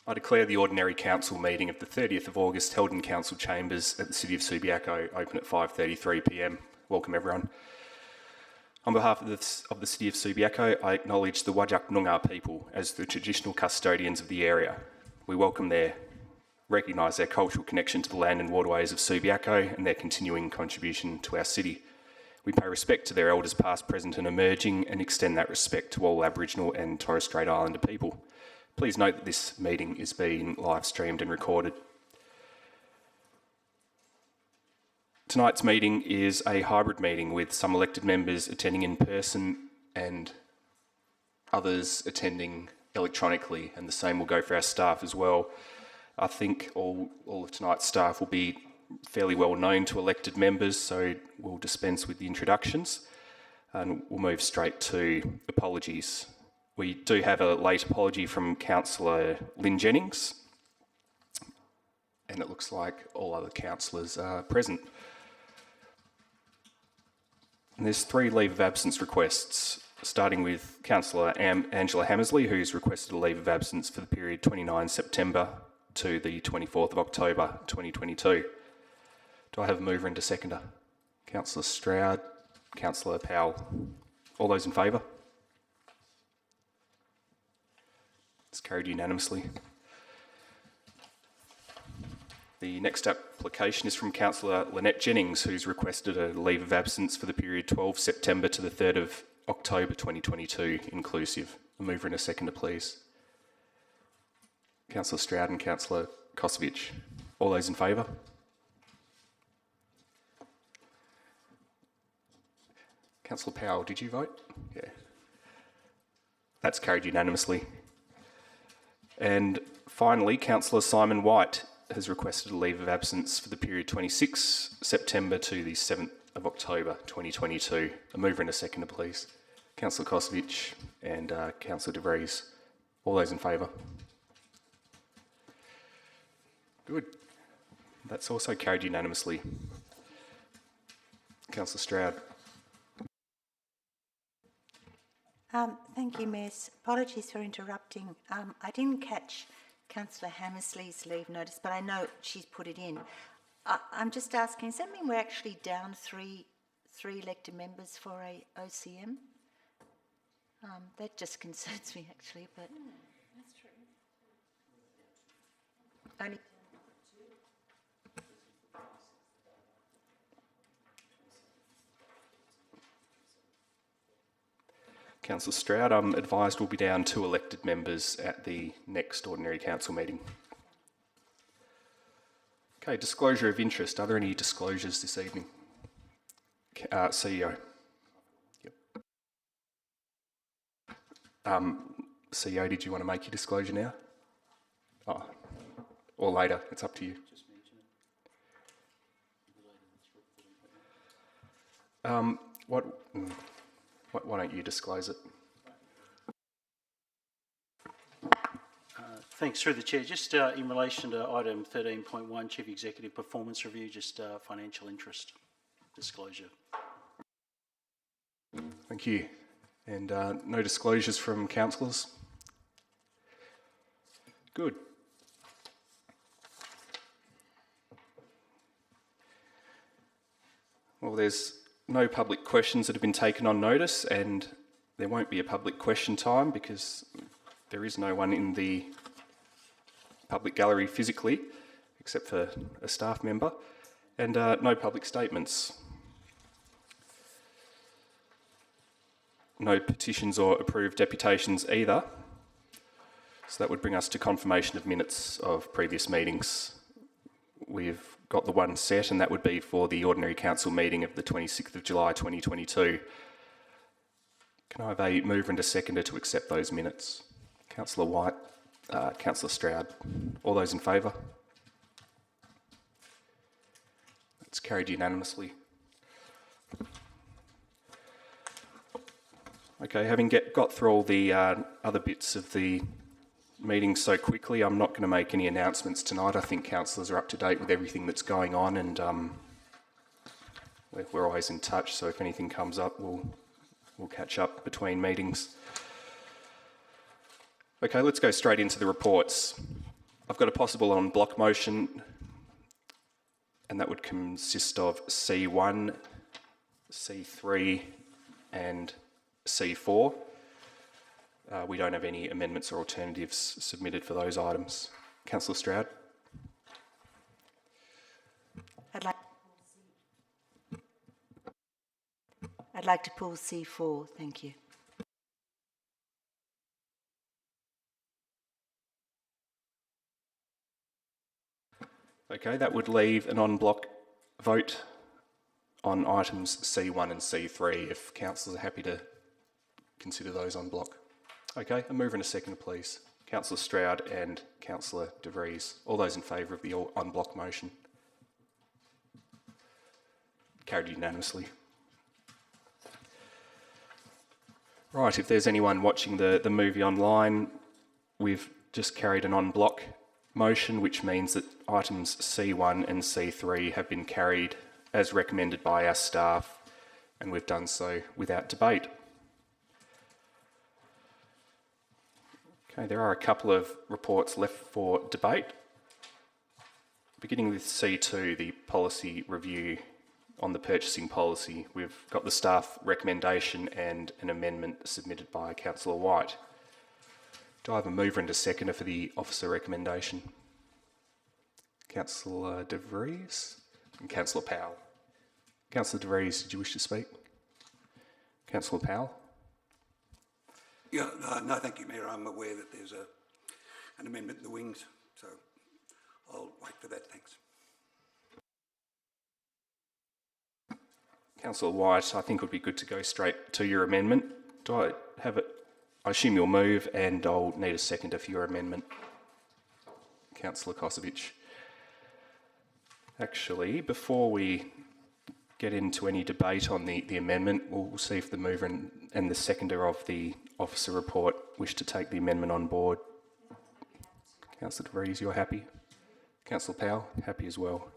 I declare the Ordinary Council meeting of the 30th of August held in Council Chambers at the City of Subiaco open at 5:33 p.m. Welcome everyone. On behalf of the City of Subiaco, I acknowledge the Whadjuk Noongar people as the traditional custodians of the area. We recognise their cultural connection to the land and waterways of Subiaco and their continuing contribution to our city. We pay respect to their elders past, present and emerging and extend that respect to all Aboriginal and Torres Strait Islander people. Please note that this meeting is being live streamed and recorded. Tonight's meeting is a hybrid meeting with some elected members attending in person and others attending electronically, and the same will go for our staff as well. I think all of tonight's staff will be fairly well known to elected members, so we'll dispense with the introductions and we'll move straight to apologies. We do have a late apology from Councillor Lynn Jennings, and it looks like all other councillors are present. And there's 3 leave of absence requests, starting with Councillor Angela Hammersley, who's requested a leave of absence for the period 29 September to the 24th of October 2022. Do I have a mover and a seconder? Councillor Stroud, Councillor Powell. All those in favour? It's carried unanimously. The next application is from Councillor Lynette Jennings, who's requested a leave of absence for the period 12 September to the 3rd of October 2022 inclusive. A mover and a seconder, please. Councillor Stroud and Councillor Kosovich. All those in favour? Councillor Powell, did you vote? Yeah. That's carried unanimously. And finally, Councillor Simon White has requested a leave of absence for the period 26 September to the 7th of October 2022. A mover and a seconder, please. Councillor Kosovich and Councillor De Vries. All those in favour? Good. That's also carried unanimously. Councillor Stroud. Thank you, Miss. Apologies for interrupting. I didn't catch Councillor Hammersley's leave notice, but I know she's put it in. I'm just asking, does that mean we're actually down three elected members for a OCM? That just concerns me, actually, but... that's true. Only... Councillor Stroud, I'm advised we'll be down 2 elected members at the next Ordinary Council meeting. Okay, disclosure of interest. Are there any disclosures this evening? CEO. Yep. CEO, did you want to make your disclosure now? Oh, or later, it's up to you. Why don't you disclose it? Thanks. Through the Chair, just in relation to item 13.1, Chief Executive Performance Review, just financial interest disclosure. Thank you. And no disclosures from councillors? Good. Well, there's no public questions that have been taken on notice, and there won't be a public question time because there is no one in the public gallery physically, except for a staff member, and no public statements. No petitions or approved deputations either. So that would bring us to confirmation of minutes of previous meetings. We've got the one set, and that would be for the Ordinary Council meeting of the 26th of July 2022. Can I have a mover and a seconder to accept those minutes? Councillor White, Councillor Stroud. All those in favour? That's carried unanimously. Okay, having got through all the other bits of the meeting so quickly, I'm not going to make any announcements tonight. I think councillors are up to date with everything that's going on, and we're always in touch, so if anything comes up, we'll catch up between meetings. Okay, let's go straight into the reports. I've got a possible on block motion, and that would consist of C1, C3 and C4. We don't have any amendments or alternatives submitted for those items. Councillor Stroud. I'd like to pull C4, thank you. Okay, that would leave an en-bloc vote on items C1 and C3 if councillors are happy to consider those en bloc. Okay, a mover and a second, please. Councillor Stroud and Councillor De Vries. All those in favour of the en bloc motion? Carried unanimously. Right, if there's anyone watching the movie online, we've just carried an en bloc motion, which means that items C1 and C3 have been carried as recommended by our staff, and we've done so without debate. Okay, there are a couple of reports left for debate. Beginning with C2, the policy review on the purchasing policy, we've got the staff recommendation and an amendment submitted by Councillor White. Do I have a mover and a seconder for the officer recommendation? Councillor De Vries and Councillor Powell. Councillor De Vries, did you wish to speak? Councillor Powell? Yeah, no, thank you, Mayor. I'm aware that there's an amendment in the wings, so I'll wait for that, thanks. Councillor White, I think it would be good to go straight to your amendment. Do I have it? I assume you'll move, and I'll need a seconder for your amendment. Councillor Kosovich. Actually, before we get into any debate on the amendment, we'll see if the mover and the seconder of the officer report wish to take the amendment on board. Councillor De Vries, you're happy? Councillor Powell, happy as well.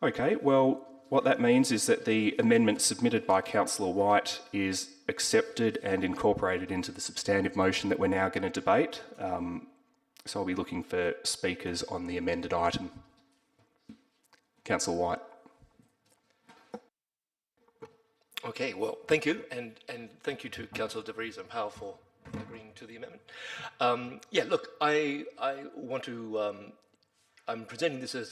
Okay, well, what that means is that the amendment submitted by Councillor White is accepted and incorporated into the substantive motion that we're now going to debate. So I'll be looking for speakers on the amended item. Councillor White. Okay, well, thank you, and thank you to Councillor De Vries and Powell for agreeing to the amendment. Yeah, look, I want to. I'm presenting this as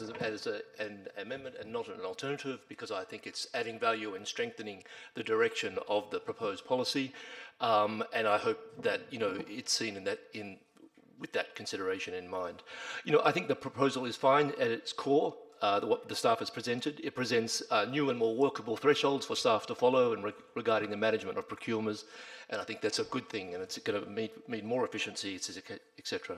an amendment and not an alternative because I think it's adding value and strengthening the direction of the proposed policy, and I hope that it's seen with that consideration in mind. I think the proposal is fine at its core. What the staff has presented. It presents new and more workable thresholds for staff to follow and regarding the management of procurements, and I think that's a good thing, and it's going to mean more efficiency, etc.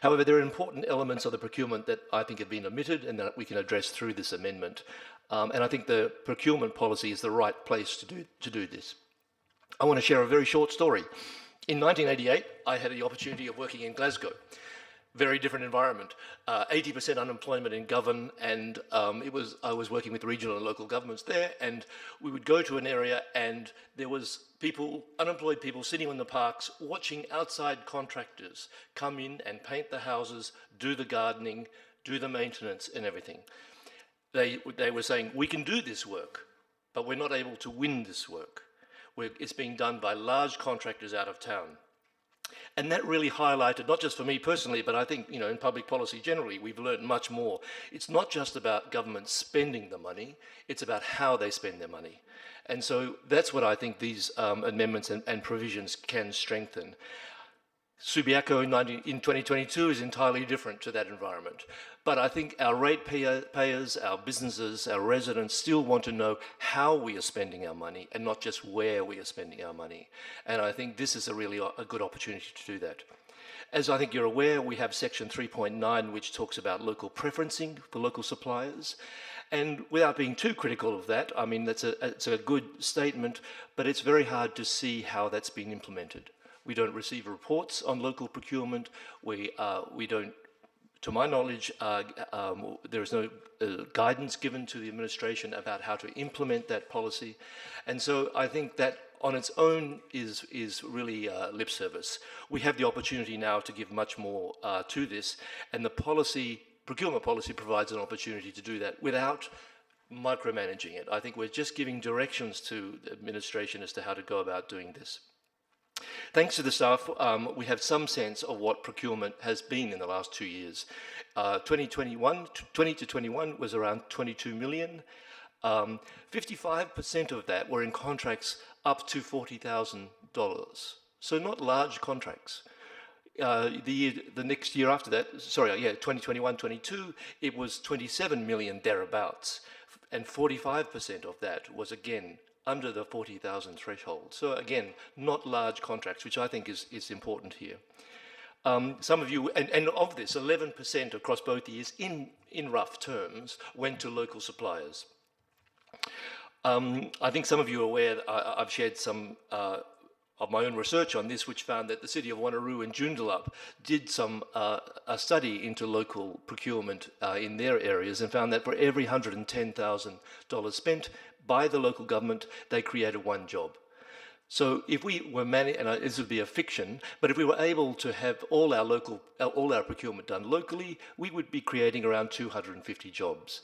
However, there are important elements of the procurement that I think have been omitted and that we can address through this amendment, and I think the procurement policy is the right place to do this. I want to share a very short story. In 1988, I had the opportunity of working in Glasgow. Very different environment, 80% unemployment in Govan, and I was working with regional and local governments there, and we would go to an area and there was unemployed people sitting in the parks watching outside contractors come in and paint the houses, do the gardening, do the maintenance and everything. They were saying, we can do this work, but we're not able to win this work. It's being done by large contractors out of town. And that really highlighted, not just for me personally, but I think, in public policy generally, we've learned much more. It's not just about government spending the money, it's about how they spend their money. And so that's what I think these amendments and provisions can strengthen. Subiaco in 2022 is entirely different to that environment. But I think our rate payers, our businesses, our residents still want to know how we are spending our money and not just where we are spending our money. And I think this is a good opportunity to do that. As I think you're aware, we have section 3.9, which talks about local preferencing for local suppliers. And without being too critical of that, I mean, it's a good statement, but it's very hard to see how that's been implemented. We don't receive reports on local procurement. We don't, to my knowledge, there is no guidance given to the administration about how to implement that policy. And so I think that on its own is really lip service. We have the opportunity now to give much more to this, and the procurement policy provides an opportunity to do that without micromanaging it. I think we're just giving directions to the administration as to how to go about doing this. Thanks to the staff, we have some sense of what procurement has been in the last 2 years. 20 to 21 was around 22 million. 55% of that were in contracts up to $40,000. So not large contracts. The next year after that, 2021-22, it was 27 million thereabouts, and 45% of that was again under the 40,000 threshold. So again, not large contracts, which I think is important here. Some of you, and of this, 11% across both years, in rough terms, went to local suppliers. I think some of you are aware that I've shared some of my own research on this, which found that the city of Wanneroo and Joondalup did a study into local procurement in their areas, and found that for every $110,000 spent by the local government, they created one job. So if we were and this would be a fiction, but if we were able to have all our procurement done locally, we would be creating around 250 jobs.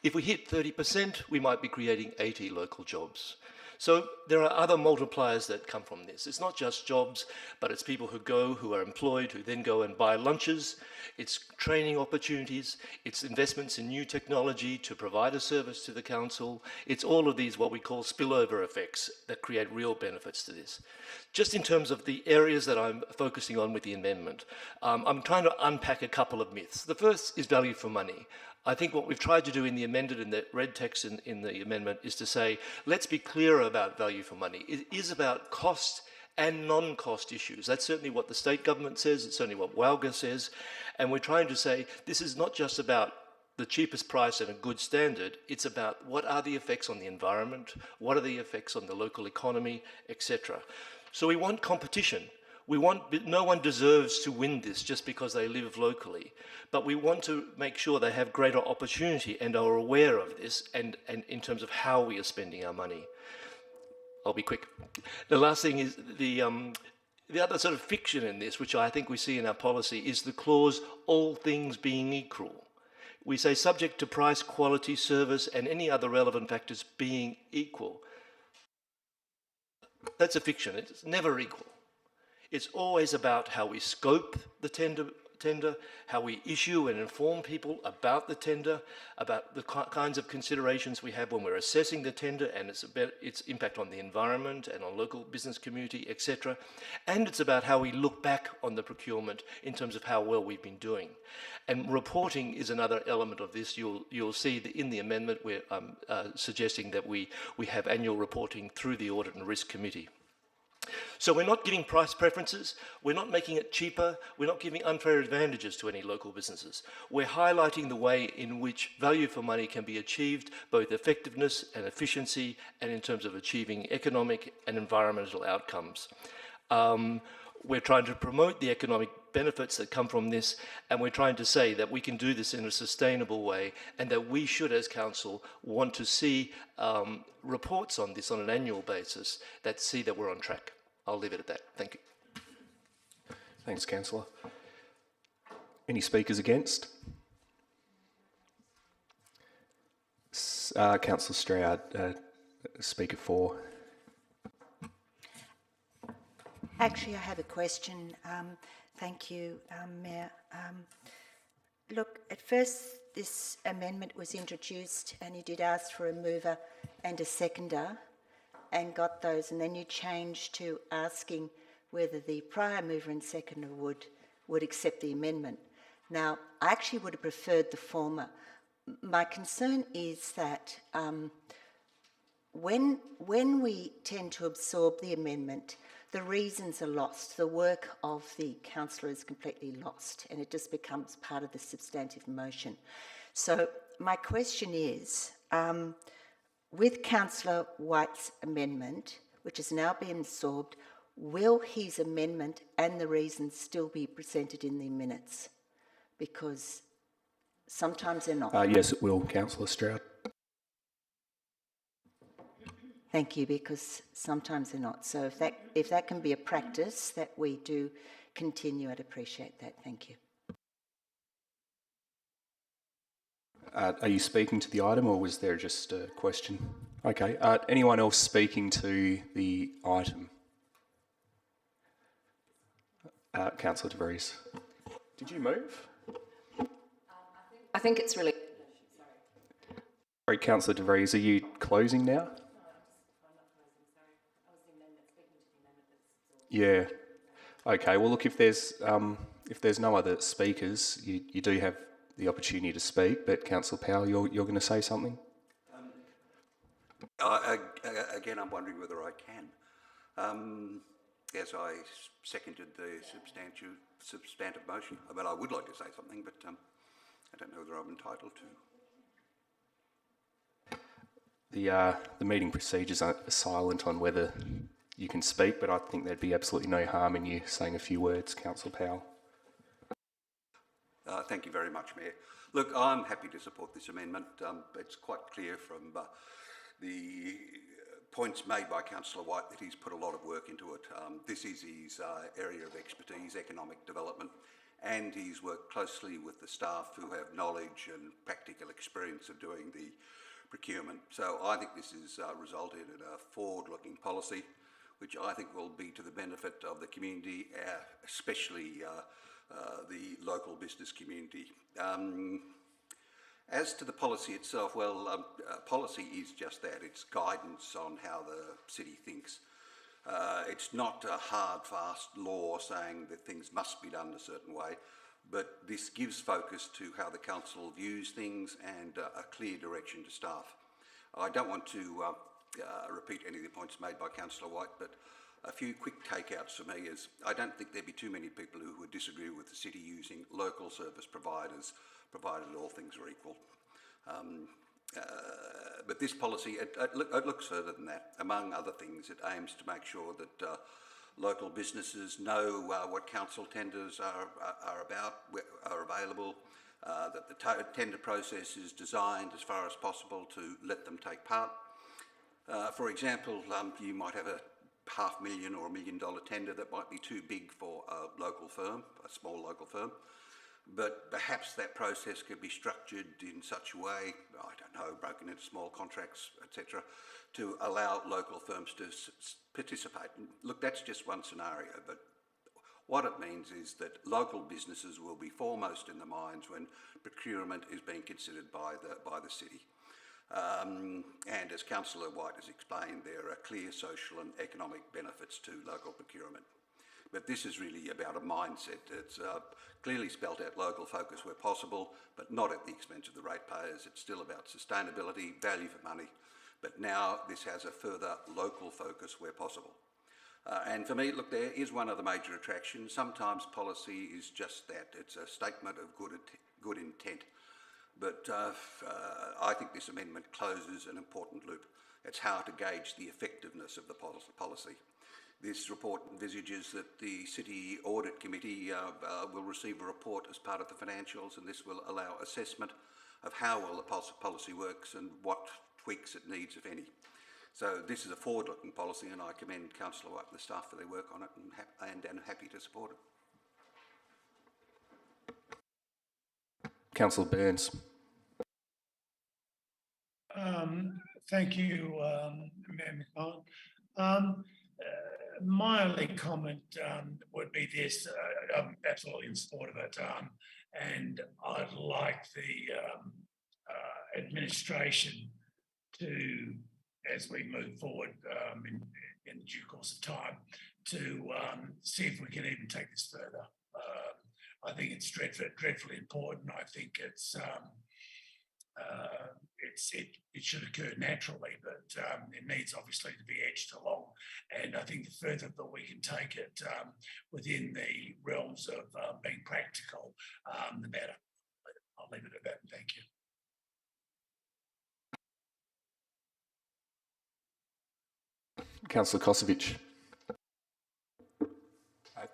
If we hit 30%, we might be creating 80 local jobs. So there are other multipliers that come from this. It's not just jobs, but it's people who are employed, who then go and buy lunches. It's training opportunities. It's investments in new technology to provide a service to the council. It's all of these, what we call spillover effects, that create real benefits to this. Just in terms of the areas that I'm focusing on with the amendment, I'm trying to unpack a couple of myths. The first is value for money. I think what we've tried to do in the amended and the red text in the amendment is to say, let's be clearer about value for money. It is about cost and non-cost issues. That's certainly what the state government says. It's certainly what WALGA says. And we're trying to say, this is not just about the cheapest price and a good standard. It's about what are the effects on the environment, what are the effects on the local economy, etc. So we want competition. No one deserves to win this just because they live locally, but we want to make sure they have greater opportunity and are aware of this, and in terms of how we are spending our money. I'll be quick. The last thing is the other sort of fiction in this, which I think we see in our policy, is the clause, all things being equal. We say subject to price, quality, service, and any other relevant factors being equal. That's a fiction. It's never equal. It's always about how we scope the tender, how we issue and inform people about the tender, about the kinds of considerations we have when we're assessing the tender and its impact on the environment and on local business community, etc. And it's about how we look back on the procurement in terms of how well we've been doing. And reporting is another element of this. You'll see that in the amendment we're suggesting that we have annual reporting through the Audit and Risk Committee. So we're not giving price preferences, we're not making it cheaper, we're not giving unfair advantages to any local businesses. We're highlighting the way in which value for money can be achieved, both effectiveness and efficiency, and in terms of achieving economic and environmental outcomes. We're trying to promote the economic benefits that come from this, and we're trying to say that we can do this in a sustainable way, and that we should, as council, want to see reports on this on an annual basis that see that we're on track. I'll leave it at that. Thank you. Thanks, Councillor. Any speakers against? Councillor Stroud, speaker for. Actually, I have a question. Thank you, Mayor. Look, at first this amendment was introduced and you did ask for a mover and a seconder and got those, and then you changed to asking whether the prior mover and seconder would accept the amendment. Now, I actually would have preferred the former. My concern is that when we tend to absorb the amendment, the reasons are lost. The work of the councillor is completely lost, and it just becomes part of the substantive motion. So my question is, with Councillor White's amendment, which has now been absorbed, will his amendment and the reasons still be presented in the minutes? Because sometimes they're not. Yes, it will, Councillor Stroud. Thank you, because sometimes they're not. So if that can be a practice that we do continue, I'd appreciate that. Thank you. Are you speaking to the item, or was there just a question? Okay. Anyone else speaking to the item? Councillor De Vries. Did you move? I think it's really... Sorry, Councillor De Vries, are you closing now? Yeah. Okay. Well, look, if there's no other speakers, you do have the opportunity to speak. But Councillor Powell, you're going to say something? Again, I'm wondering whether I can. Yes, I seconded the substantive motion. I mean, I would like to say something, but I don't know whether I'm entitled to. The meeting procedures are silent on whether you can speak, but I think there'd be absolutely no harm in you saying a few words, Councillor Powell. Thank you very much, Mayor. Look, I'm happy to support this amendment. It's quite clear from the points made by Councillor White that he's put a lot of work into it. This is his area of expertise, economic development, and he's worked closely with the staff who have knowledge and practical experience of doing the procurement. So I think this has resulted in a forward-looking policy, which I think will be to the benefit of the community, especially the local business community. As to the policy itself, well, policy is just that. It's guidance on how the city thinks. It's not a hard, fast law saying that things must be done a certain way, but this gives focus to how the council views things and a clear direction to staff. I don't want to repeat any of the points made by Councillor White, but a few quick takeouts for me is I don't think there'd be too many people who would disagree with the city using local service providers, provided all things are equal. But this policy, it looks further than that. Among other things, it aims to make sure that local businesses know what council tenders are about, are available, that the tender process is designed as far as possible to let them take part. For example, you might have a $500,000 or $1 million tender that might be too big for a local firm, a small local firm. But perhaps that process could be structured in such a way, I don't know, broken into small contracts, etc., to allow local firms to participate. And look, that's just one scenario, but what it means is that local businesses will be foremost in the minds when procurement is being considered by the city. And as Councillor White has explained, there are clear social and economic benefits to local procurement. But this is really about a mindset. It's clearly spelt out local focus where possible, but not at the expense of the ratepayers. It's still about sustainability, value for money, but now this has a further local focus where possible. And for me, look, there is one other major attraction. Sometimes policy is just that. It's a statement of good intent. But I think this amendment closes an important loop. It's how to gauge the effectiveness of the policy. This report envisages that the City Audit Committee will receive a report as part of the financials, and this will allow assessment of how well the policy works and what tweaks it needs, if any. So this is a forward-looking policy, and I commend Councillor White and the staff for their work on it, and am happy to support it. Councillor Burns. Thank you, Mayor McMullen. My only comment would be this: I'm absolutely in support of it, and I'd like the administration to, as we move forward in the due course of time, to see if we can even take this further. I think it's dreadfully important. I think it should occur naturally, but it needs obviously to be edged along. And I think the further that we can take it within the realms of being practical, the better. I'll leave it at that. Thank you. Councillor Kosovic.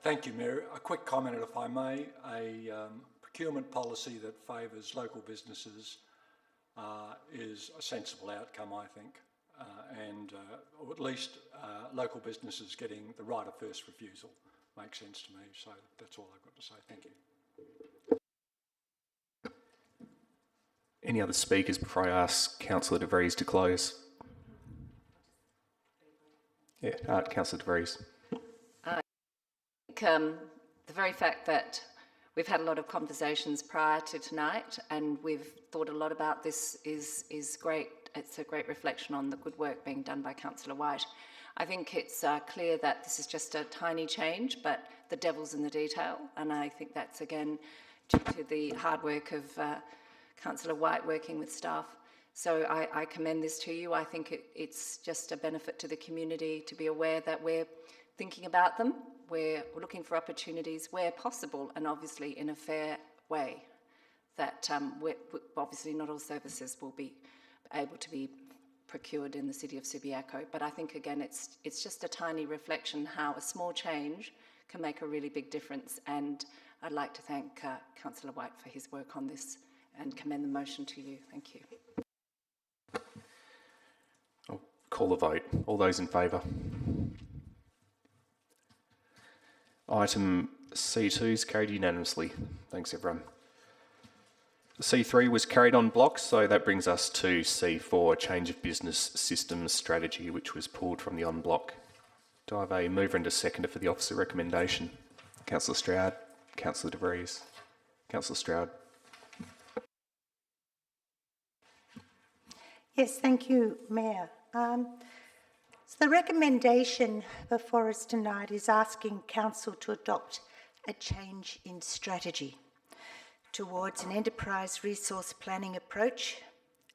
Thank you, Mayor. A quick comment, if I may. A procurement policy that favours local businesses is a sensible outcome, I think. or at least local businesses getting the right of first refusal makes sense to me. So that's all I've got to say. Thank you. Any other speakers before I ask Councillor De Vries to close? Yeah, Councillor De Vries. The very fact that we've had a lot of conversations prior to tonight and we've thought a lot about this is great. It's a great reflection on the good work being done by Councillor White. I think it's clear that this is just a tiny change, but the devil's in the detail, and I think that's again due to the hard work of Councillor White working with staff. So I commend this to you. I think it's just a benefit to the community to be aware that we're thinking about them, we're looking for opportunities where possible, and obviously in a fair way, that obviously not all services will be able to be procured in the city of Subiaco. But I think, again, it's just a tiny reflection how a small change can make a really big difference. And I'd like to thank Councillor White for his work on this and commend the motion to you. Thank you. I'll call a vote. All those in favour? Item C2 is carried unanimously. Thanks, everyone. C3 was carried on block, so that brings us to C4, change of business systems strategy, which was pulled from the on block. Do I have a mover and a seconder for the officer recommendation? Councillor Stroud, Councillor De Vries. Councillor Stroud. Yes, thank you, Mayor. So the recommendation before us tonight is asking Council to adopt a change in strategy towards an enterprise resource planning approach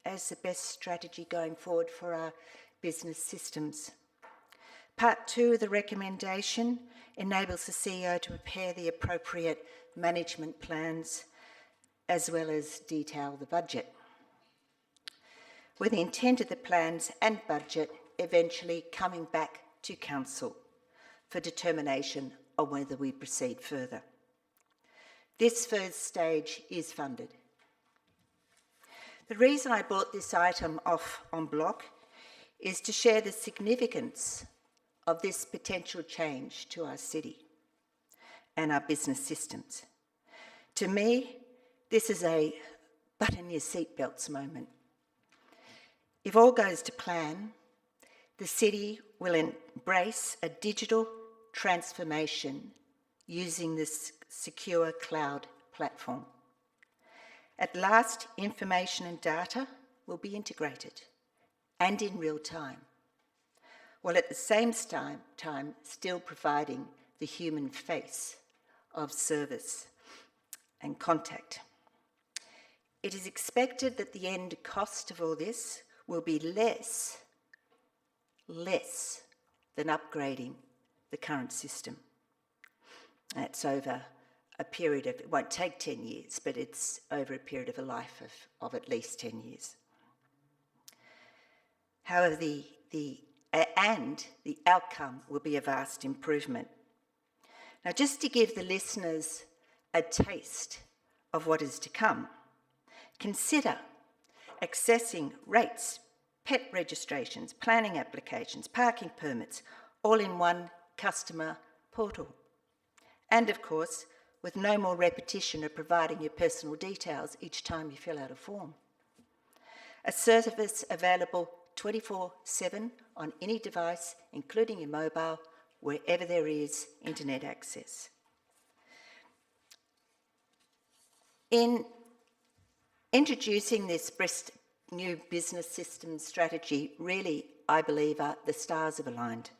as the best strategy going forward for our business systems. Part 2 of the recommendation enables the CEO to prepare the appropriate management plans as well as detail the budget, with the intent of the plans and budget eventually coming back to Council for determination on whether we proceed further. This first stage is funded. The reason I brought this item off en bloc is to share the significance of this potential change to our city and our business systems. To me, this is a button your seatbelts moment. If all goes to plan, the city will embrace a digital transformation using this secure cloud platform. At last, information and data will be integrated and in real time, while at the same time still providing the human face of service and contact. It is expected that the end cost of all this will be less than upgrading the current system. That's over a period of, it won't take 10 years, but it's over a period of a life of at least 10 years. However, the outcome will be a vast improvement. Now, just to give the listeners a taste of what is to come, consider accessing rates, pet registrations, planning applications, parking permits, all in one customer portal. And of course, with no more repetition of providing your personal details each time you fill out a form. A service available 24/7 on any device, including your mobile, wherever there is internet access. In introducing this new business system strategy, really, I believe, the stars have aligned.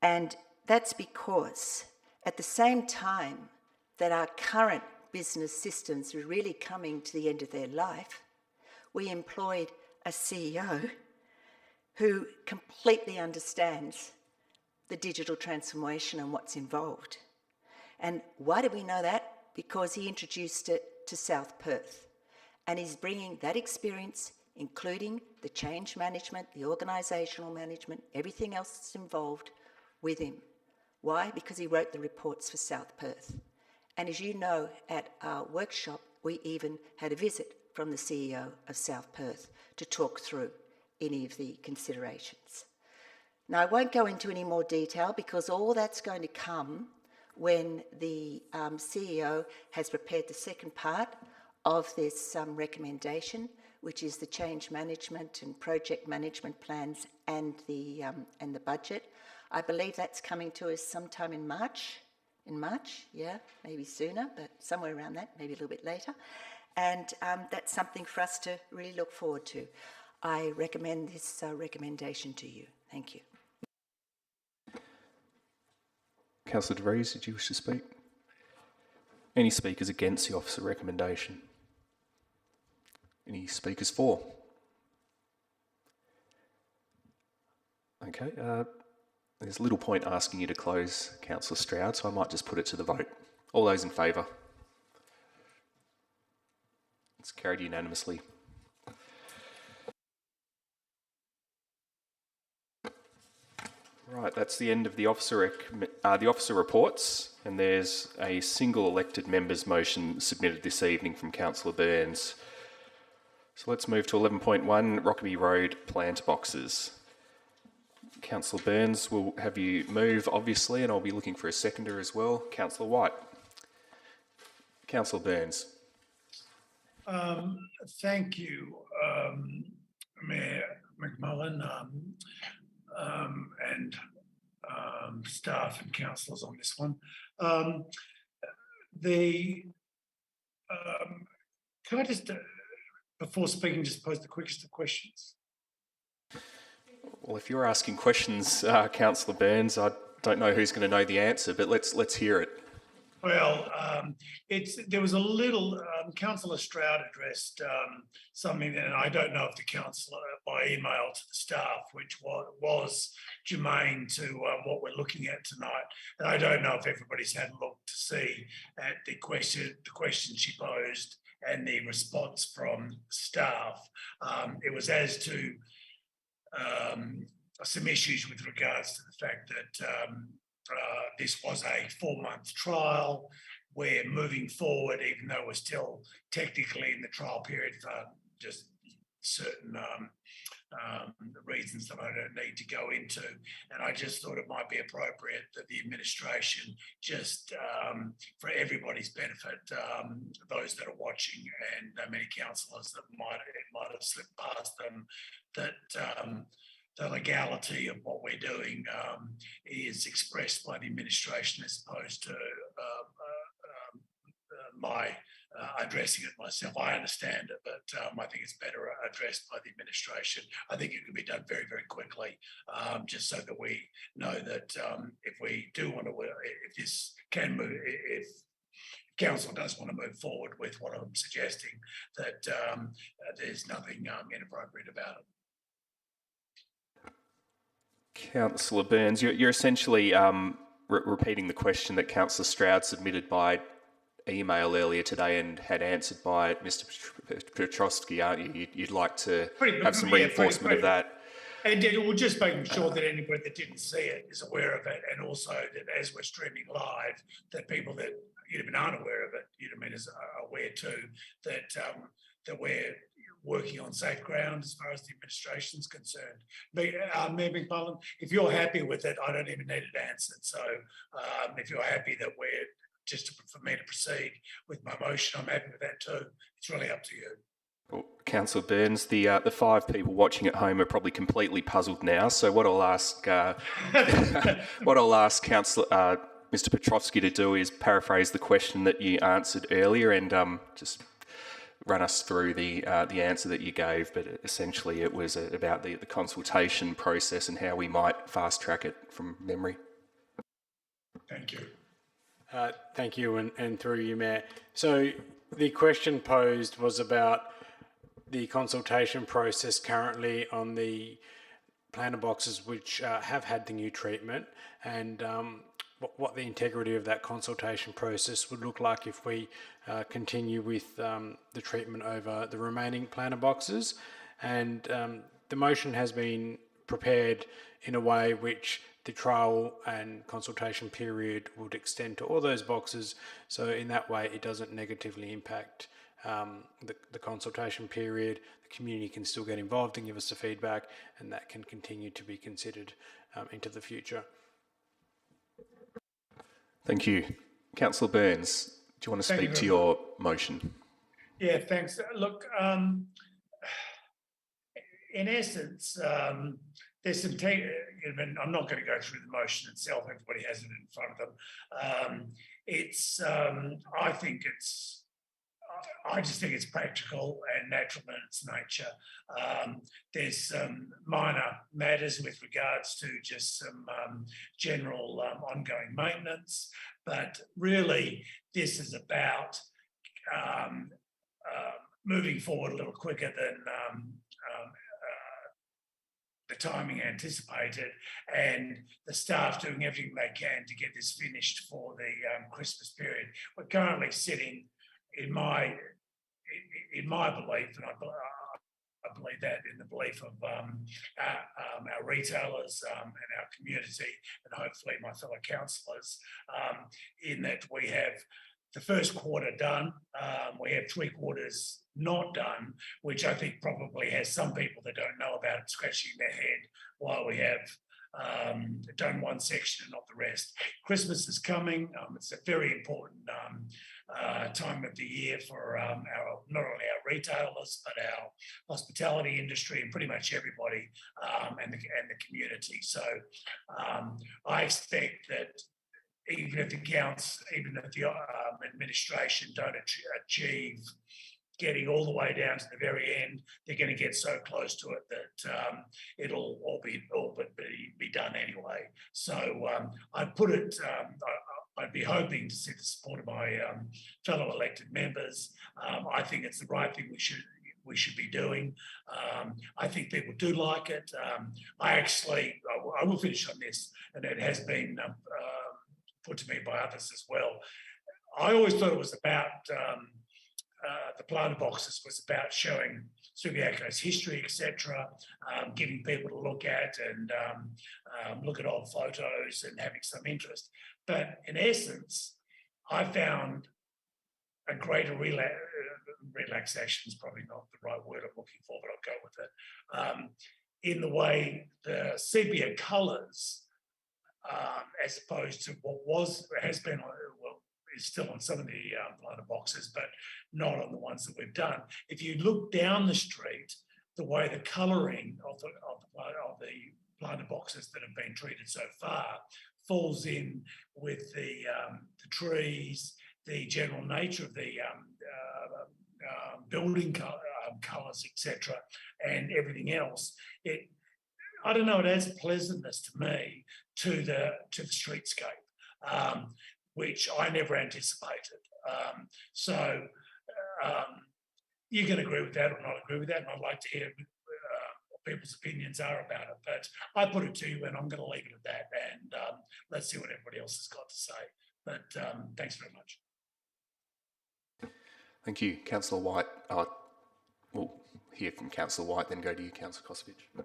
And that's because at the same time that our current business systems are really coming to the end of their life, we employed a CEO who completely understands the digital transformation and what's involved. And why do we know that? Because he introduced it to South Perth. And he's bringing that experience, including the change management, the organisational management, everything else that's involved, with him. Why? Because he wrote the reports for South Perth. And as you know, at our workshop, we even had a visit from the CEO of South Perth to talk through any of the considerations. Now, I won't go into any more detail because all that's going to come when the CEO has prepared the second part of this recommendation, which is the change management and project management plans and the budget. I believe that's coming to us sometime in March. Yeah, maybe sooner, but somewhere around that, maybe a little bit later. And that's something for us to really look forward to. I recommend this recommendation to you. Thank you. Councillor De Vries, did you wish to speak? Any speakers against the officer recommendation? Any speakers for? Okay, there's little point asking you to close, Councillor Stroud, so I might just put it to the vote. All those in favour? It's carried unanimously. Right, that's the end of the officer reports, and there's a single elected member's motion submitted this evening from Councillor Burns. So let's move to 11.1, Rockaby Road plant boxes. Councillor Burns will have you move, obviously, and I'll be looking for a seconder as well. Councillor White. Councillor Burns. Thank you, Mayor McMullen, and staff and councillors on this one. Can I just, before speaking, just pose the quickest of questions? Well, if you're asking questions, Councillor Burns, I don't know who's going to know the answer, but let's hear it. Well, there was a little, Councillor Stroud addressed something, and I don't know if the councillor by email to the staff, which was germane to what we're looking at tonight. And I don't know if everybody's had a look to see at the question she posed and the response from staff. It was as to some issues with regards to the fact that this was a 4-month trial. We're moving forward, even though we're still technically in the trial period for just certain reasons that I don't need to go into. And I just thought it might be appropriate that the administration, just for everybody's benefit, those that are watching and many councillors that might have slipped past them, that the legality of what we're doing is expressed by the administration as opposed to my addressing it myself. I understand it, but I think it's better addressed by the administration. I think it can be done very, very quickly, just so that we know that if we do want to, if this can move, if council does want to move forward with what I'm suggesting, that there's nothing inappropriate about it. Councillor Burns, you're essentially repeating the question that Councillor Stroud submitted by email earlier today and had answered by Mr. Petrovsky, aren't you? You'd like to have some reinforcement of that. And we're just making sure that anybody that didn't see it is aware of it, and also that as we're streaming live, that people that aren't aware of it, are aware too, that we're working on safe ground as far as the administration is concerned. Mayor McMullen, if you're happy with it, I don't even need it answered. So if you're happy that we're just for me to proceed with my motion, I'm happy with that too. It's really up to you. Well, Councillor Burns, the 5 people watching at home are probably completely puzzled now. So what I'll ask, Councillor Mr. Petrovsky to do is paraphrase the question that you answered earlier and just run us through the answer that you gave. But essentially, it was about the consultation process and how we might fast track it from memory. Thank you. Thank you, and through you, Mayor. So the question posed was about the consultation process currently on the planter boxes which have had the new treatment, and what the integrity of that consultation process would look like if we continue with the treatment over the remaining planter boxes. And the motion has been prepared in a way which the trial and consultation period would extend to all those boxes. So in that way, it doesn't negatively impact the consultation period. The community can still get involved and give us the feedback, and that can continue to be considered into the future. Thank you. Councillor Burns, do you want to Thank you speak to very your motion? Yeah, thanks. Look, in essence, there's some. I'm not going to go through the motion itself. Everybody has it in front of them. I think it's. I just think it's practical and natural in its nature. There's some minor matters with regards to just some general ongoing maintenance, but really this is about moving forward a little quicker than the timing anticipated, and the staff doing everything they can to get this finished for the Christmas period. We're currently sitting, in my belief, and I believe that in the belief of our retailers and our community, and hopefully my fellow councillors, in that we have the first quarter done, we have 3 quarters not done, which I think probably has some people that don't know about it scratching their head while we have done one section and not the rest. Christmas is coming. It's a very important time of the year for not only our retailers, but our hospitality industry and pretty much everybody and the community. So I expect that even if the administration don't achieve getting all the way down to the very end, they're going to get so close to it that it'll all but be done anyway. So I'd put it. I'd be hoping to see the support of my fellow elected members. I think it's the right thing we should be doing. I think people do like it. I will finish on this, and it has been put to me by others as well. I always thought it was about the planter boxes was about showing Subiaco's history, etc., giving people to look at and look at old photos and having some interest. But in essence, I found a greater relaxation is probably not the right word I'm looking for, but I'll go with it, in the way the sepia colours, as opposed to what has been on, is still on some of the planter boxes, but not on the ones that we've done. If you look down the street, the way the colouring of the planter boxes that have been treated so far falls in with the trees, the general nature of the building colours, etc., and everything else. I don't know, it adds pleasantness to me to the streetscape, which I never anticipated. So you can agree with that or not agree with that, and I'd like to hear what people's opinions are about it. But I put it to you, and I'm going to leave it at that, and let's see what everybody else has got to say. But thanks very much. Thank you. Councillor White. We'll hear from Councillor White, then go to you, Councillor Kosovich.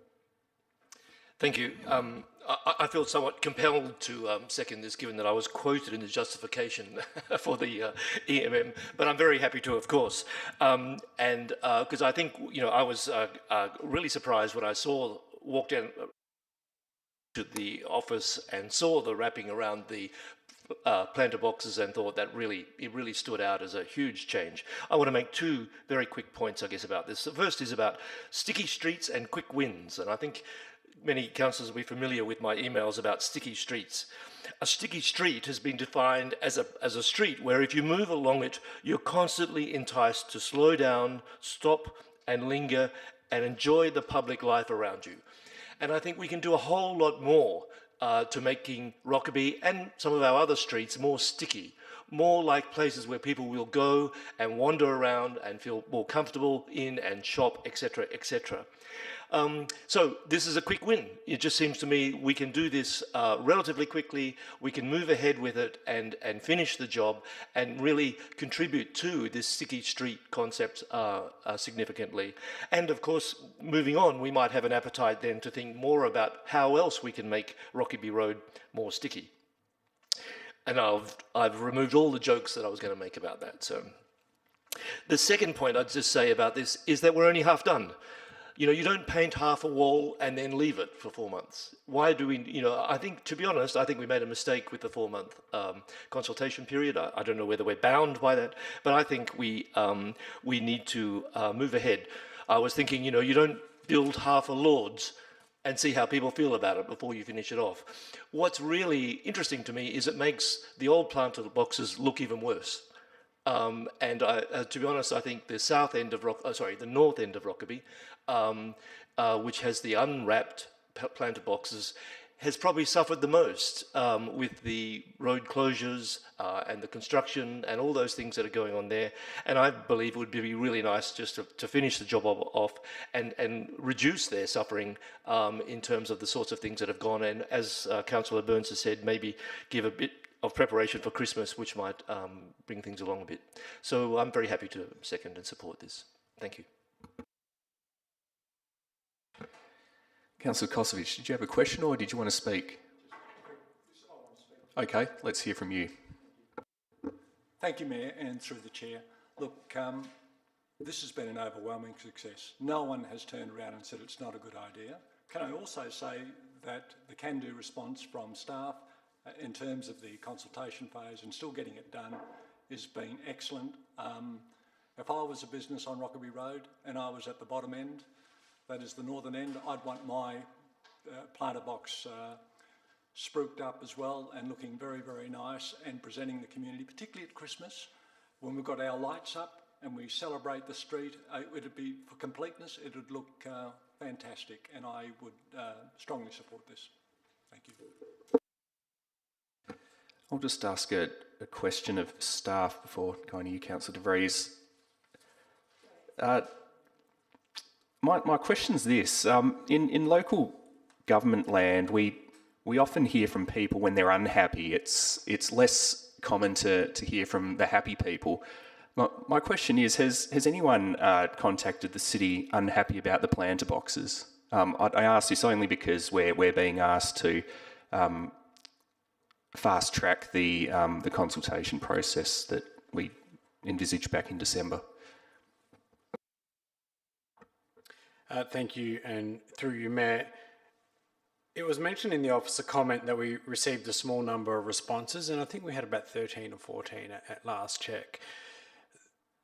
Thank you. I feel somewhat compelled to second this, given that I was quoted in the justification for the EMM, but I'm very happy to, of course. And because I think, I was really surprised when I walked down to the office and saw the wrapping around the planter boxes and thought that it really stood out as a huge change. I want to make 2 very quick points, I guess, about this. The first is about sticky streets and quick wins, and I think many councillors will be familiar with my emails about sticky streets. A sticky street has been defined as a street where if you move along it, you're constantly enticed to slow down, stop and linger and enjoy the public life around you. And I think we can do a whole lot more to making Rockaby and some of our other streets more sticky, more like places where people will go and wander around and feel more comfortable in and shop, etc., etc. So this is a quick win. It just seems to me we can do this relatively quickly. We can move ahead with it and finish the job and really contribute to this sticky street concept significantly. And of course, moving on, we might have an appetite then to think more about how else we can make Rockaby Road more sticky. And I've removed all the jokes that I was going to make about that. So The second point I'd just say about this is that we're only half done. You know, you don't paint half a wall and then leave it for 4 months. Why do we, you know, I think, to be honest, I think we made a mistake with the 4-month consultation period. I don't know whether we're bound by that, but I think we need to move ahead. I was thinking, you know, you don't build half a Lord's and see how people feel about it before you finish it off. What's really interesting to me is it makes the old planter boxes look even worse. To be honest, I think the the north end of Rockaby, which has the unwrapped planter boxes, has probably suffered the most with the road closures and the construction and all those things that are going on there. And I believe it would be really nice just to finish the job off and reduce their suffering in terms of the sorts of things that have gone. And as Councillor Burns has said, maybe give a bit of preparation for Christmas, which might bring things along a bit. So I'm very happy to second and support this. Thank you. Councillor Kosovich, did you have a question or did you want to speak? Okay, let's hear from you. Thank you, Mayor, and through the Chair. Look, this has been an overwhelming success. No one has turned around and said it's not a good idea. Can I also say that the can-do response from staff in terms of the consultation phase and still getting it done has been excellent. If I was a business on Rockaby Road and I was at the bottom end, that is the northern end, I'd want my planter box spruiked up as well and looking very, very nice and presenting the community, particularly at Christmas, when we've got our lights up and we celebrate the street. It'd be, for completeness, it would look fantastic, and I would strongly support this. Thank you. I'll just ask a question of staff before going to you, Councillor De Vries. My question's this. In local government land, we often hear from people when they're unhappy. It's less common to hear from the happy people. My question is, has anyone contacted the city unhappy about the planter boxes? I ask this only because we're being asked to fast track the consultation process that we envisaged back in December. Thank you, and through you, Mayor. It was mentioned in the officer comment that we received a small number of responses, and I think we had about 13 or 14 at last check.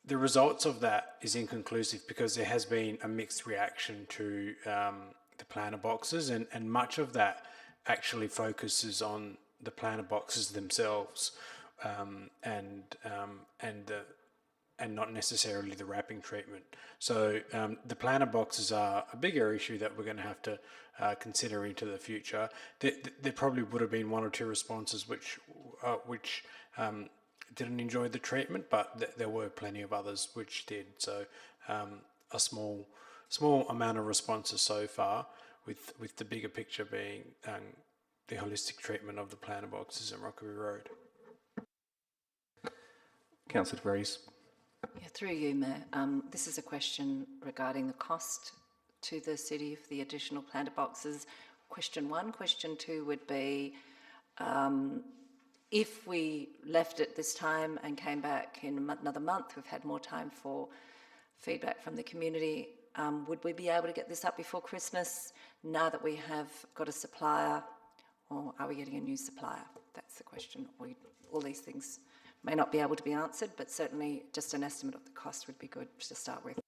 The results of that is inconclusive because there has been a mixed reaction to the planter boxes, and much of that actually focuses on the planter boxes themselves, and not necessarily the wrapping treatment. So the planter boxes are a bigger issue that we're going to have to consider into the future. There probably would have been 1 or 2 responses which didn't enjoy the treatment, but there were plenty of others which did. So a small amount of responses so far, with the bigger picture being the holistic treatment of the planter boxes at Rockaby Road. Councillor De Vries. Yeah, through you, Mayor. This is a question regarding the cost to the city of the additional planter boxes. Question 1. Question 2 would be, if we left it this time and came back in another month, we've had more time for feedback from the community, would we be able to get this up before Christmas now that we have got a supplier, or are we getting a new supplier? That's the question. All these things may not be able to be answered, but certainly just an estimate of the cost would be good to start with.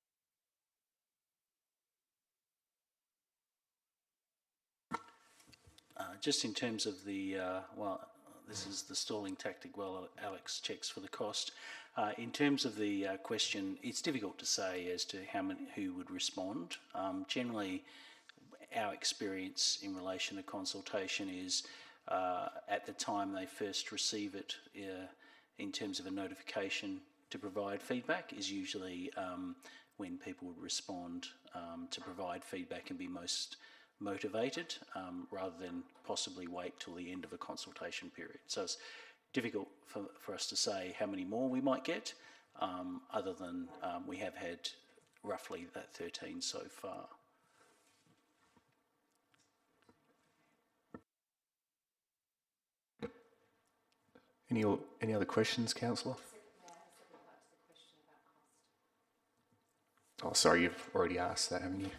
Just in terms of the, this is the stalling tactic while Alex checks for the cost. In terms of the question, it's difficult to say as to who would respond. Generally, our experience in relation to consultation is at the time they first receive it, in terms of a notification to provide feedback, is usually when people would respond to provide feedback and be most motivated, rather than possibly wait till the end of a consultation period. So it's difficult for us to say how many more we might get, other than we have had roughly that 13 so far. Any other questions, Councillor? Oh, sorry, you've already asked that, haven't you?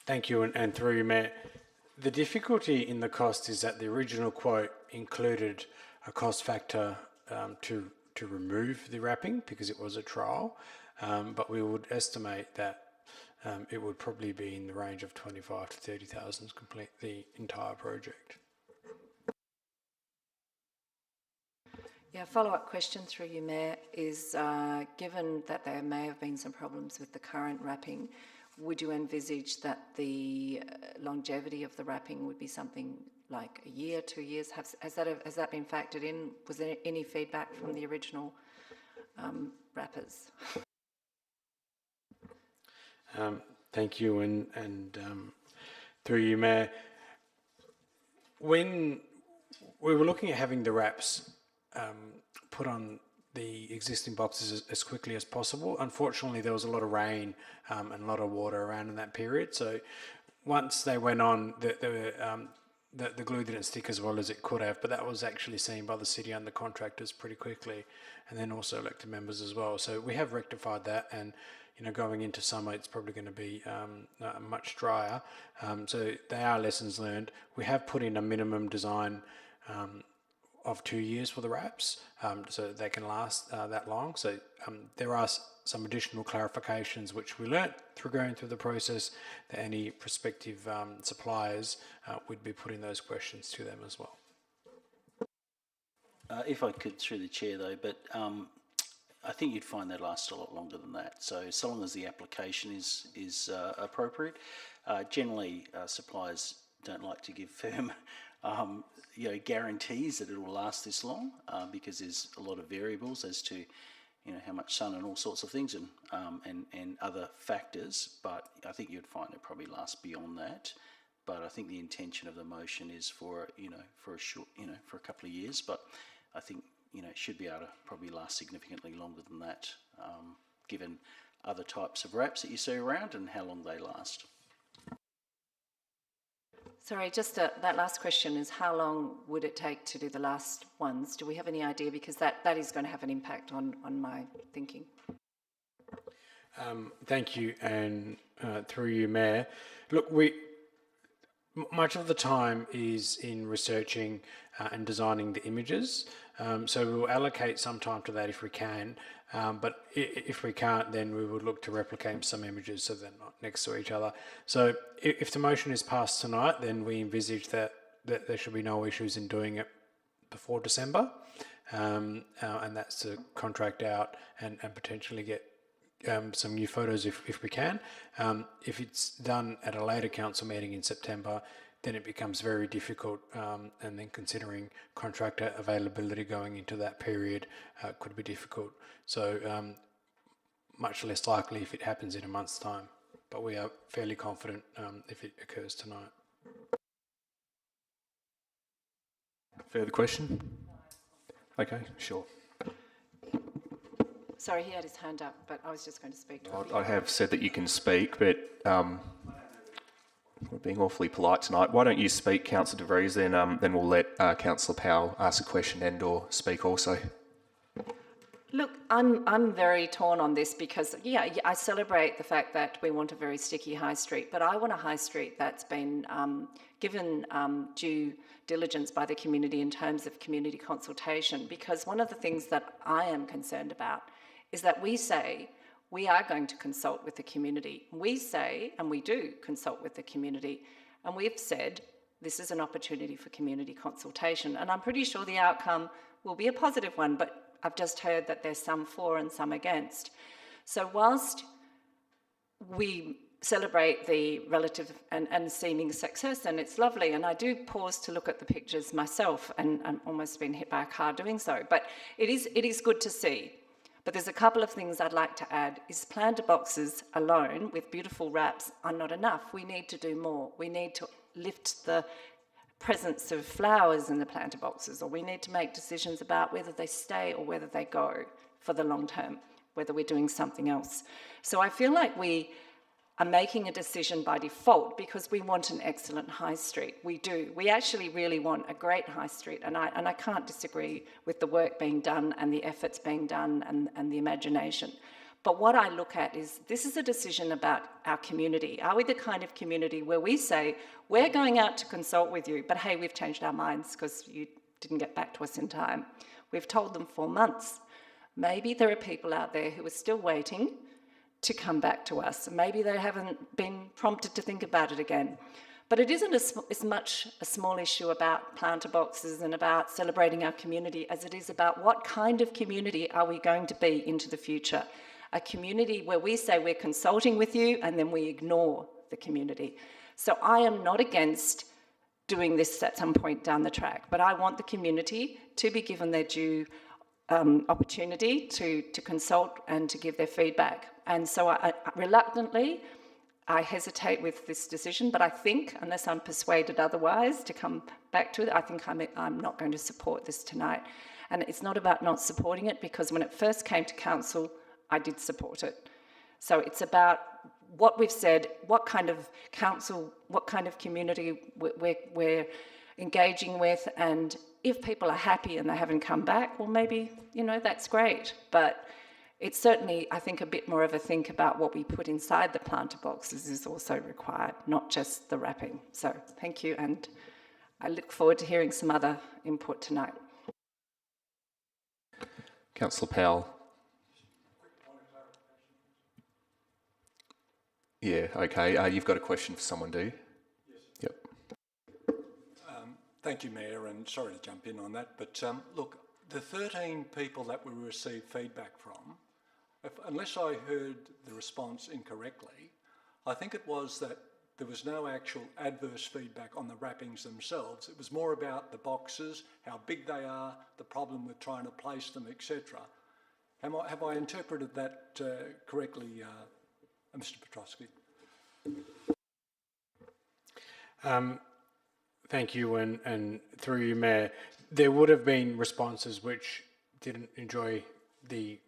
Thank you, and through you, Mayor. The difficulty in the cost is that the original quote included a cost factor to remove the wrapping because it was a trial, but we would estimate that it would probably be in the range of 25 to 30,000 to complete the entire project. Yeah, follow-up question through you, Mayor, is given that there may have been some problems with the current wrapping, would you envisage that the longevity of the wrapping would be something like a year, 2 years? Has that been factored in? Was there any feedback from the original wrappers? Thank you, and through you, Mayor. When we were looking at having the wraps put on the existing boxes as quickly as possible, unfortunately there was a lot of rain and a lot of water around in that period. So once they went on, the glue didn't stick as well as it could have, but that was actually seen by the city and the contractors pretty quickly, and then also elected members as well. So we have rectified that, and going into summer, it's probably going to be much drier. So they are lessons learned. We have put in a minimum design of 2 years for the wraps, so they can last that long. So there are some additional clarifications which we learnt through going through the process, that any prospective suppliers would be putting those questions to them as well. If I could, through the chair though, but I think you'd find they last a lot longer than that. So long as the application is appropriate, generally suppliers don't like to give firm guarantees that it will last this long because there's a lot of variables as to how much sun and all sorts of things and other factors. But I think you'd find it probably lasts beyond that. But I think the intention of the motion is for a short for a couple of years. But I think it should be able to probably last significantly longer than that, given other types of wraps that you see around and how long they last. Sorry, just that last question is how long would it take to do the last ones? Do we have any idea? Because that is going to have an impact on my thinking. Thank you, and through you, Mayor. Look, much of the time is in researching and designing the images. So we'll allocate some time to that if we can, but if we can't, then we would look to replicate some images so they're not next to each other. So if the motion is passed tonight, then we envisage that there should be no issues in doing it before December, and that's to contract out and potentially get some new photos if we can. If it's done at a later council meeting in September, then it becomes very difficult, and then considering contractor availability going into that period could be difficult. So much less likely if it happens in a month's time, but we are fairly confident if it occurs tonight. Further question? Okay, sure. Sorry, he had his hand up, but I was just going to speak to him. I have said that you can speak, but we're being awfully polite tonight. Why don't you speak, Councillor De Vries, then we'll let Councillor Powell ask a question and/or speak also. Look, I'm very torn on this because, I celebrate the fact that we want a very sticky high street, but I want a high street that's been given due diligence by the community in terms of community consultation, because one of the things that I am concerned about is that we say we are going to consult with the community. We say, and we do consult with the community, and we've said this is an opportunity for community consultation, and I'm pretty sure the outcome will be a positive one, but I've just heard that there's some for and some against. So whilst we celebrate the relative and seeming success, and it's lovely, and I do pause to look at the pictures myself, and I'm almost been hit by a car doing so, but it is good to see. But there's a couple of things I'd like to add. Is planter boxes alone with beautiful wraps are not enough. We need to do more. We need to lift the presence of flowers in the planter boxes, or we need to make decisions about whether they stay or whether they go for the long term. whether we're doing something else. So I feel like we are making a decision by default because we want an excellent high street. We do. We actually really want a great high street, and I can't disagree with the work being done and the efforts being done and the imagination. But what I look at is this is a decision about our community. Are we the kind of community where we say, we're going out to consult with you, but hey, we've changed our minds because you didn't get back to us in time. We've told them 4 months. Maybe there are people out there who are still waiting to come back to us. Maybe they haven't been prompted to think about it again. But it isn't as much a small issue about planter boxes and about celebrating our community as it is about what kind of community are we going to be into the future. A community where we say we're consulting with you and then we ignore the community. So I am not against doing this at some point down the track, but I want the community to be given their due opportunity to consult and to give their feedback. And so I reluctantly, I hesitate with this decision, but I think, unless I'm persuaded otherwise to come back to it, I think I'm not going to support this tonight. And it's not about not supporting it, because when it first came to council, I did support it. So it's about what we've said, what kind of council, what kind of community we're engaging with, and if people are happy and they haven't come back, well, maybe, that's great. But it's certainly, I think, a bit more of a think about what we put inside the planter boxes is also required, not just the wrapping. So thank you, and I look forward to hearing some other input tonight. Councillor Powell. Yeah, okay. You've got a question for someone, do you? Yes. Yep. Thank you, Mayor, and sorry to jump in on that, but look, the 13 people that we received feedback from, unless I heard the response incorrectly, I think it was that there was no actual adverse feedback on the wrappings themselves. It was more about the boxes, how big they are, the problem with trying to place them, etc. Have I interpreted that correctly, Mr. Petrovsky? Thank you, and through you, Mayor, there would have been responses which didn't enjoy the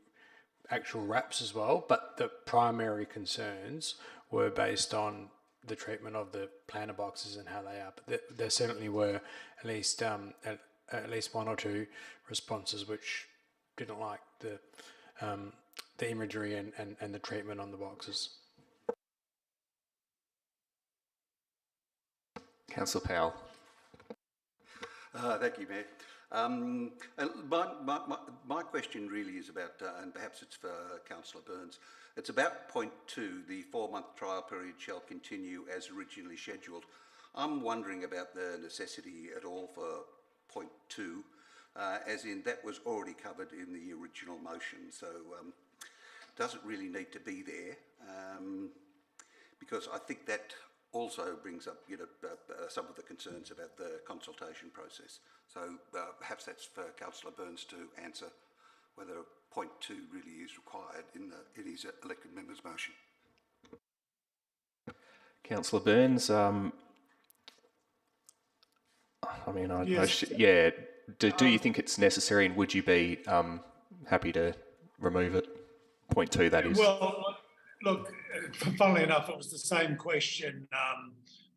actual wraps as well, but the primary concerns were based on the treatment of the planter boxes and how they are. But there certainly were at least one or two responses which didn't like the imagery and the treatment on the boxes. Councillor Powell. Thank you, Mayor. And my question really is about, and perhaps it's for Councillor Burns, it's about point 2, the 4-month trial period shall continue as originally scheduled. I'm wondering about the necessity at all for point 2, as in that was already covered in the original motion, so doesn't really need to be there, because I think that also brings up, some of the concerns about the consultation process. So perhaps that's for Councillor Burns to answer whether point 2 really is required in his elected member's motion. Councillor Burns, do you think it's necessary, and would you be happy to remove it? Point 2, that is. Well, look, funnily enough, it was the same question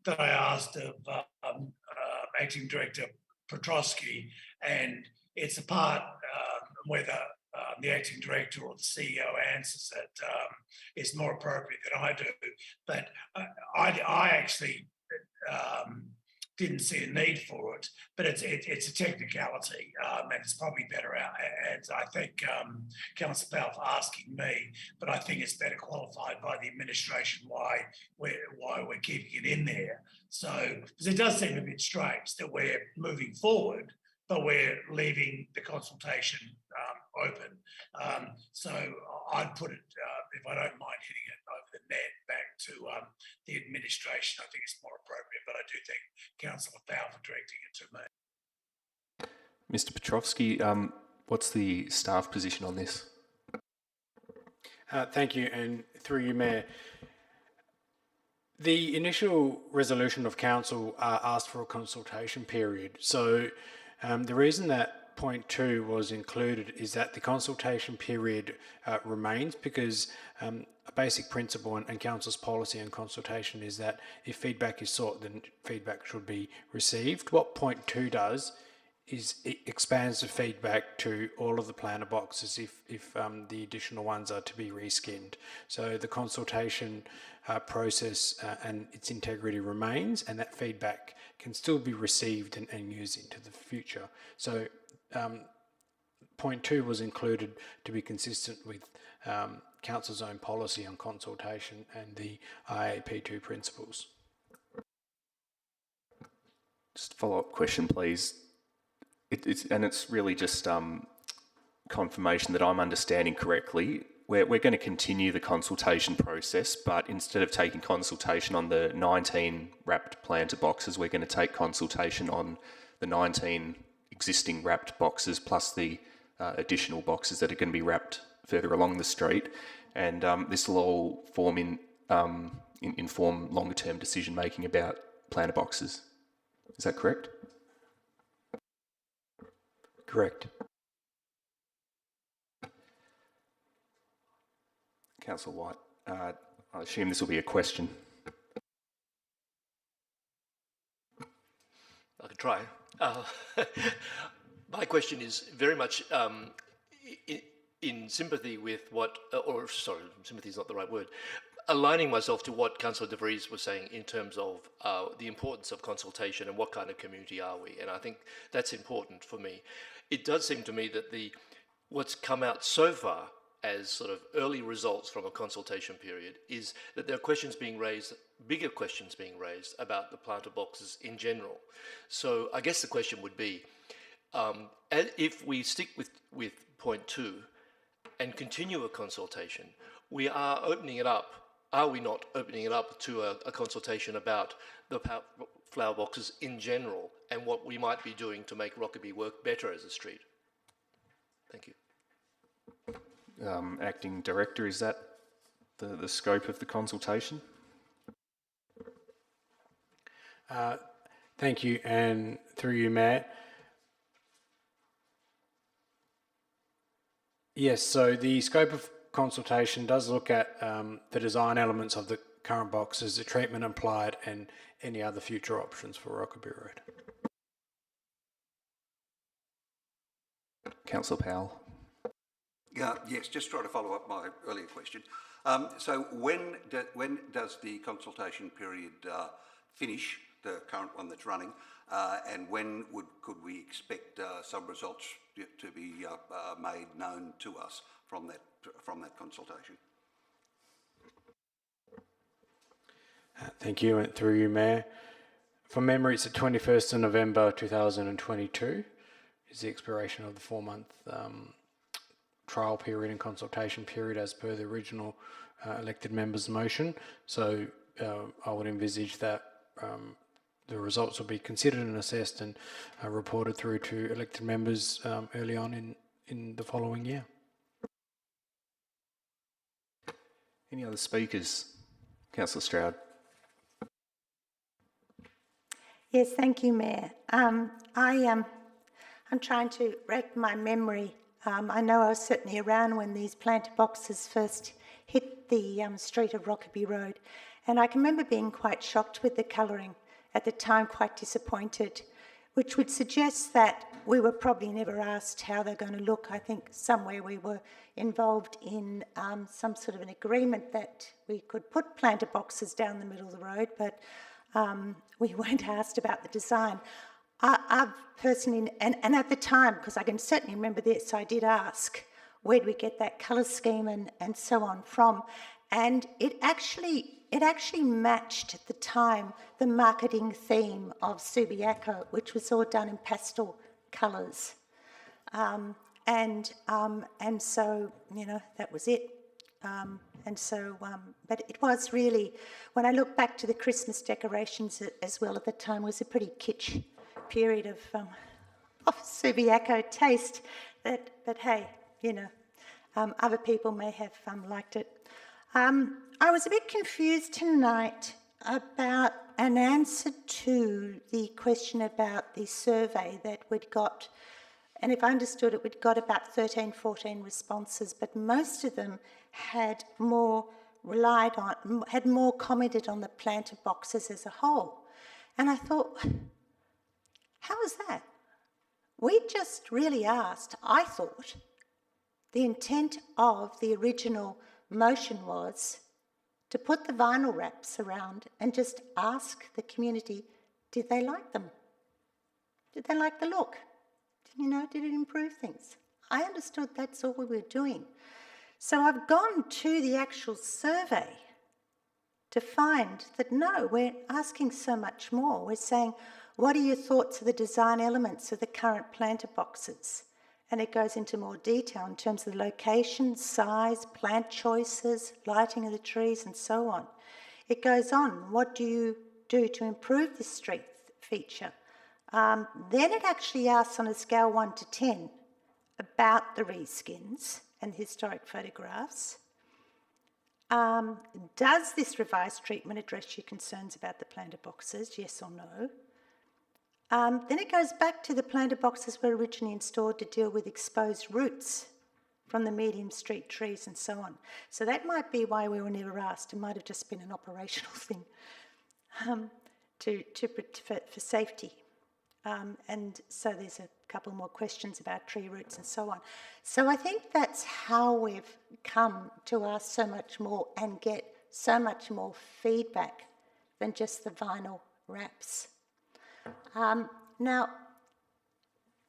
that I asked of Acting Director Petrosky, and it's a part whether the Acting Director or the CEO answers it is more appropriate than I do. But I actually didn't see a need for it, but it's a technicality, and it's probably better out. And I thank Councillor Powell for asking me, but I think it's better qualified by the administration why we're keeping it in there. So, because it does seem a bit strange that we're moving forward, but we're leaving the consultation open. So I'd put it, if I don't mind hitting it over the net, back to the administration. I think it's more appropriate, but I do thank Councillor Powell for directing it to me. Mr. Petrovsky, what's the staff position on this? Thank you, and through you, Mayor. The initial resolution of council asked for a consultation period. So the reason that point 2 was included is that the consultation period remains, because a basic principle and council's policy and consultation is that if feedback is sought, then feedback should be received. What point 2 does is it expands the feedback to all of the planter boxes if the additional ones are to be reskinned. So the consultation process and its integrity remains, and that feedback can still be received and used into the future. So point 2 was included to be consistent with Council's own policy on consultation and the IAP2 principles. Just a follow-up question, please. It's really just confirmation that I'm understanding correctly. We're going to continue the consultation process, but instead of taking consultation on the 19 wrapped planter boxes, we're going to take consultation on the 19 existing wrapped boxes plus the additional boxes that are going to be wrapped further along the street, and this will all inform longer-term decision-making about planter boxes. Is that correct? Correct. Councillor White, I assume this will be a question. I could try. My question is very much in sympathy with what, sympathy is not the right word, aligning myself to what Councillor De Vries was saying in terms of the importance of consultation and what kind of community are we, and I think that's important for me. It does seem to me that what's come out so far as sort of early results from a consultation period is that there are questions being raised, bigger questions being raised about the planter boxes in general. So I guess the question would be, if we stick with point 2 and continue a consultation, we are opening it up. Are we not opening it up to a consultation about the flower boxes in general and what we might be doing to make Rockaby work better as a street? Thank you. Acting Director, is that the scope of the consultation? Thank you, and through you, Matt. Yes, so the scope of consultation does look at the design elements of the current boxes, the treatment applied, and any other future options for Rockaby Road. Councillor Powell. Yes, just trying to follow up my earlier question. So when does the consultation period finish, the current one that's running, and when could we expect some results to be made known to us from that consultation? Thank you, and through you, Mayor. From memory, it's the 21st of November 2022 is the expiration of the 4-month trial period and consultation period as per the original elected members' motion. So I would envisage that the results will be considered and assessed and reported through to elected members early on in the following year. Any other speakers? Councillor Stroud. Yes, thank you, Mayor. I'm trying to rack my memory. I know I was certainly around when these planter boxes first hit the street of Rockaby Road, and I can remember being quite shocked with the colouring at the time, quite disappointed, which would suggest that we were probably never asked how they're going to look. I think somewhere we were involved in some sort of an agreement that we could put planter boxes down the middle of the road, but we weren't asked about the design. I've personally, and at the time, because I can certainly remember this, I did ask, where do we get that colour scheme and so on from? And it actually matched at the time the marketing theme of Subiaco, which was all done in pastel colours. And so, you know, that was it. But it was really, when I look back to the Christmas decorations as well at the time, it was a pretty kitsch period of Subiaco taste. But hey, you know, other people may have liked it. I was a bit confused tonight about an answer to the question about the survey that we'd got And if I understood it, we'd got about 13, 14 responses, but most of them had more commented on the planter boxes as a whole. And I thought, how is that? We just really asked, I thought, the intent of the original motion was to put the vinyl wraps around and just ask the community, did they like them? Did they like the look? Did it improve things? I understood that's all we were doing. So I've gone to the actual survey to find that no, we're asking so much more. We're saying, what are your thoughts of the design elements of the current planter boxes? And it goes into more detail in terms of the location, size, plant choices, lighting of the trees, and so on. It goes on, what do you do to improve this street feature? Then it actually asks on a scale 1 to 10 about the reskins and historic photographs. Does this revised treatment address your concerns about the planter boxes, yes or no? Then it goes back to the planter boxes were originally installed to deal with exposed roots from the medium street trees and so on. So that might be why we were never asked. It might have just been an operational thing for safety. And so there's a couple more questions about tree roots and so on. So I think that's how we've come to ask so much more and get so much more feedback than just the vinyl wraps. Now,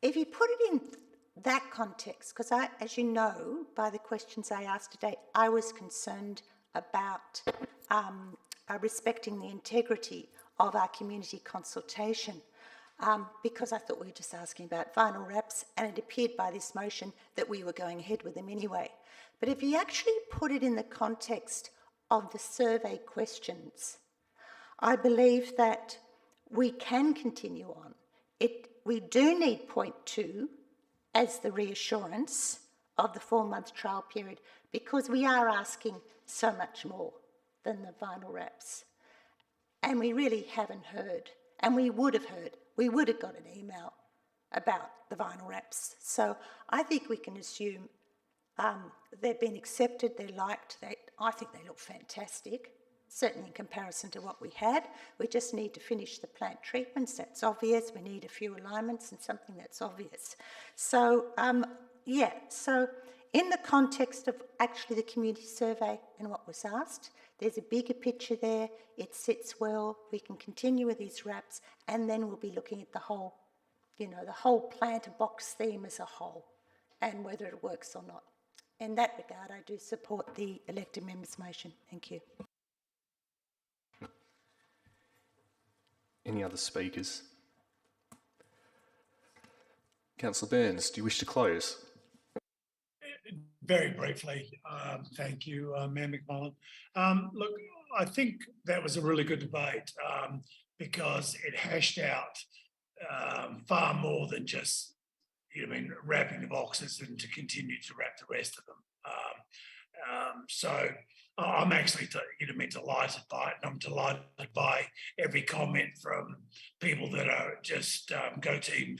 if you put it in that context, because as you know, by the questions I asked today, I was concerned about respecting the integrity of our community consultation. Because I thought we were just asking about vinyl wraps, and it appeared by this motion that we were going ahead with them anyway. But if you actually put it in the context of the survey questions, I believe that we can continue on. We do need point 2 as the reassurance of the 4-month trial period, because we are asking so much more than the vinyl wraps. And we really haven't heard, and we would have heard, we would have got an email about the vinyl wraps. So I think we can assume they've been accepted, they're liked, I think they look fantastic, certainly in comparison to what we had. We just need to finish the plant treatments, that's obvious. We need a few alignments and something that's obvious. So, so in the context of actually the community survey and what was asked, there's a bigger picture there, it sits well, we can continue with these wraps, and then we'll be looking at the whole, the whole planter box theme as a whole, and whether it works or not. In that regard, I do support the elected members' motion. Thank you. Any other speakers? Councillor Burns, do you wish to close? Very briefly, thank you, Mayor McMullen. Look, I think that was a really good debate because it hashed out far more than just, wrapping the boxes and to continue to wrap the rest of them. So I'm actually, delighted by it, and I'm delighted by every comment from people that are just go to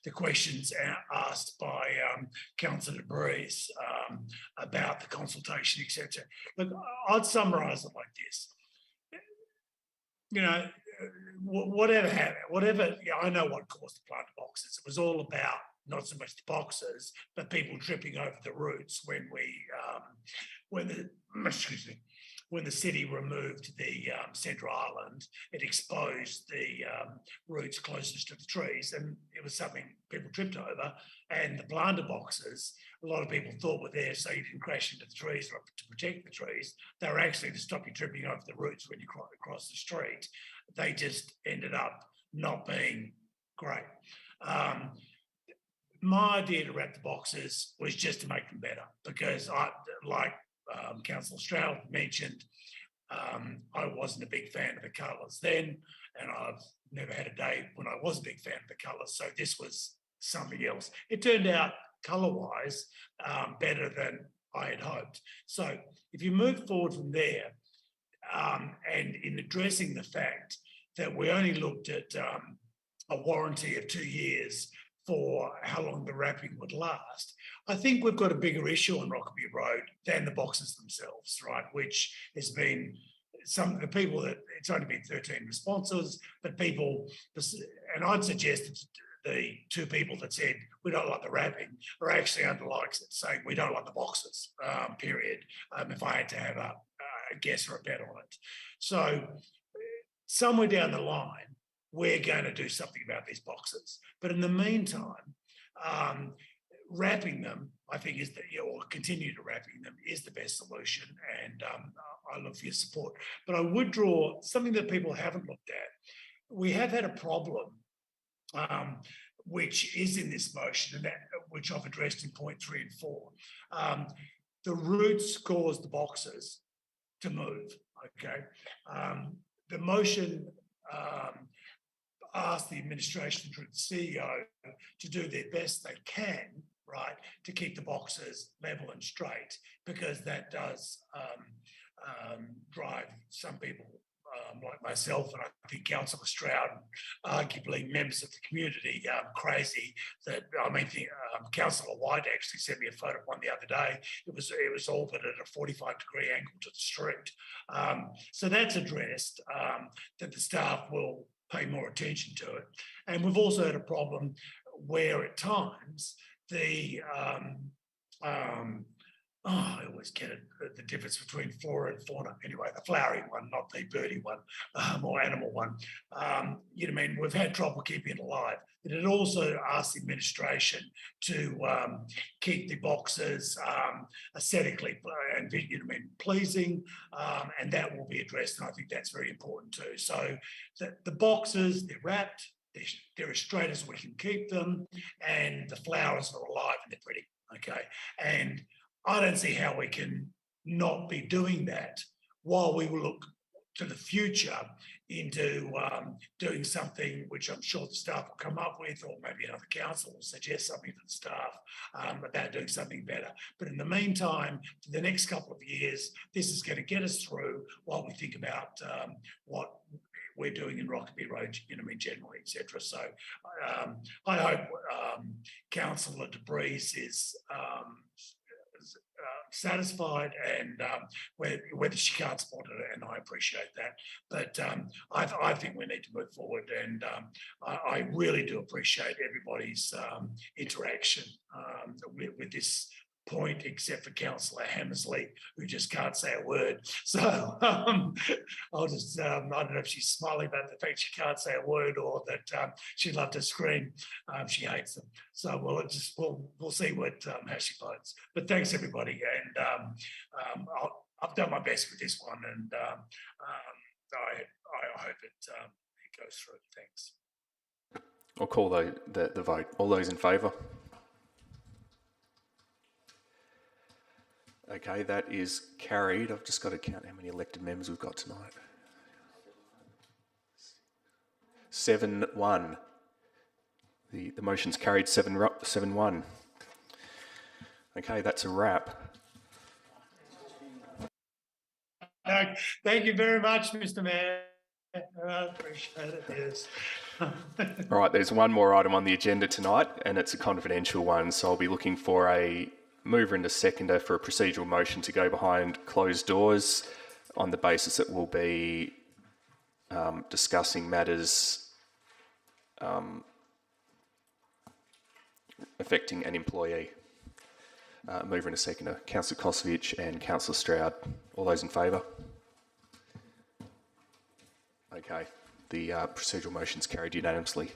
the questions asked by Councillor Breeze about the consultation, etc. Look, I'd summarise it like this. Whatever happened, I know what caused the planter boxes. It was all about not so much the boxes, but people tripping over the roots when the city removed the central island. It exposed the roots closest to the trees, and it was something people tripped over. And the planter boxes, a lot of people thought were there so you didn't crash into the trees or to protect the trees. They were actually to stop you tripping over the roots when you cross the street. They just ended up not being great. My idea to wrap the boxes was just to make them better, because Councillor Stroud mentioned, I wasn't a big fan of the colours then, and I've never had a day when I was a big fan of the colours, so this was something else. It turned out colour-wise better than I had hoped. So if you move forward from there, and in addressing the fact that we only looked at a warranty of 2 years for sure how long the wrapping would last. I think we've got a bigger issue on Rockaby Road than the boxes themselves, right? Which has been some of the people that it's only been 13 responses, but people, and I'd suggest that the two people that said we don't like the wrapping are actually underlying saying we don't like the boxes, period, if I had to have a guess or a bet on it. So somewhere down the line, we're going to do something about these boxes. But in the meantime, wrapping them, I think, is or continue to wrapping them is the best solution. And I look for your support. But I would draw something that people haven't looked at. We have had a problem, which is in this motion, and that which I've addressed in point 3 and 4. The roots cause the boxes to move. Okay. The motion ask the administration through the CEO to do their best they can, right, to keep the boxes level and straight, because that does drive some people like myself, and I think Councillor Stroud, arguably members of the community, crazy. That I mean, Councillor White actually sent me a photo of one the other day. It was all but at a 45-degree angle to the street. So that's addressed. That the staff will pay more attention to it. And we've also had a problem where at times the I always get it, the difference between flora and fauna. Anyway, the flowery one, not the birdy one, or animal one. You know, I mean, we've had trouble keeping it alive. But it also asks the administration to keep the boxes aesthetically and pleasing, and that will be addressed. And I think that's very important too. So the boxes, they're wrapped, they're as straight as we can keep them, and the flowers are alive and they're pretty. Okay, and I don't see how we can not be doing that while we will look to the future into doing something which I'm sure the staff will come up with, or maybe another council will suggest something to the staff about doing something better. But in the meantime, for the next couple of years, this is going to get us through while we think about what we're doing in Rockaby Road, you know, generally, etc. So I hope Councillor De Vries is satisfied, and whether she can't support it, and I appreciate that. But I think we need to move forward, and I really do appreciate everybody's interaction with this point, except for Councillor Hammersley, who just can't say a word. So I'll just, I don't know if she's smiling about the fact she can't say a word, or that she'd love to scream. She hates them. So we'll see what how she votes. But thanks everybody, and I've done my best with this one, and I hope it goes through. Thanks. I'll call the vote. All those in favour? Okay, that is carried. I've just got to count how many elected members we've got tonight. 7-1. The motion's carried 7-1. Okay, that's a wrap. Thank you very much, Mr. Mayor. I appreciate it. Yes. All right, there's one more item on the agenda tonight, and it's a confidential one, so I'll be looking for a mover and a seconder for a procedural motion to go behind closed doors on the basis that we'll be discussing matters affecting an employee. Mover and a seconder, Councillor Kosovic and Councillor Stroud. All those in favour? Okay, the procedural motion's carried unanimously.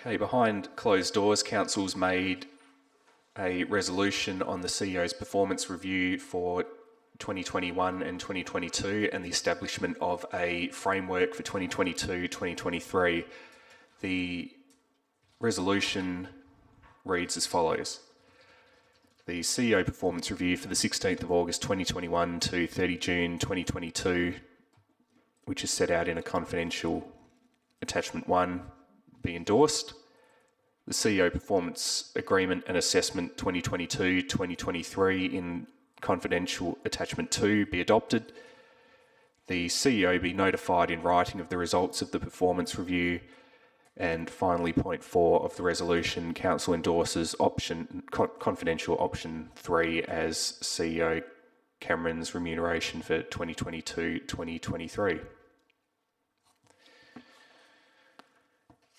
Okay, behind closed doors, Council's made a resolution on the CEO's performance review for 2021 and 2022 and the establishment of a framework for 2022-2023. The resolution reads as follows. The CEO performance review for the 16th of August 2021 to 30 June 2022, which is set out in a confidential attachment 1, be endorsed. The CEO performance agreement and assessment 2022-2023 in confidential attachment 2 be adopted. The CEO be notified in writing of the results of the performance review. And finally, point 4 of the resolution, Council endorses confidential option 3 as CEO Cameron's remuneration for 2022-2023.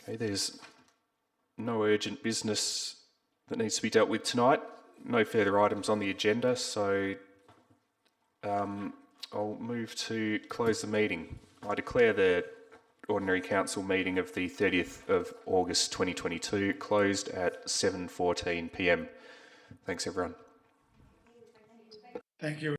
Okay, there's no urgent business that needs to be dealt with tonight. No further items on the agenda, so I'll move to close the meeting. I declare the Ordinary Council meeting of the 30th of August 2022 closed at 7:14 p.m. Thanks, everyone. Thank you.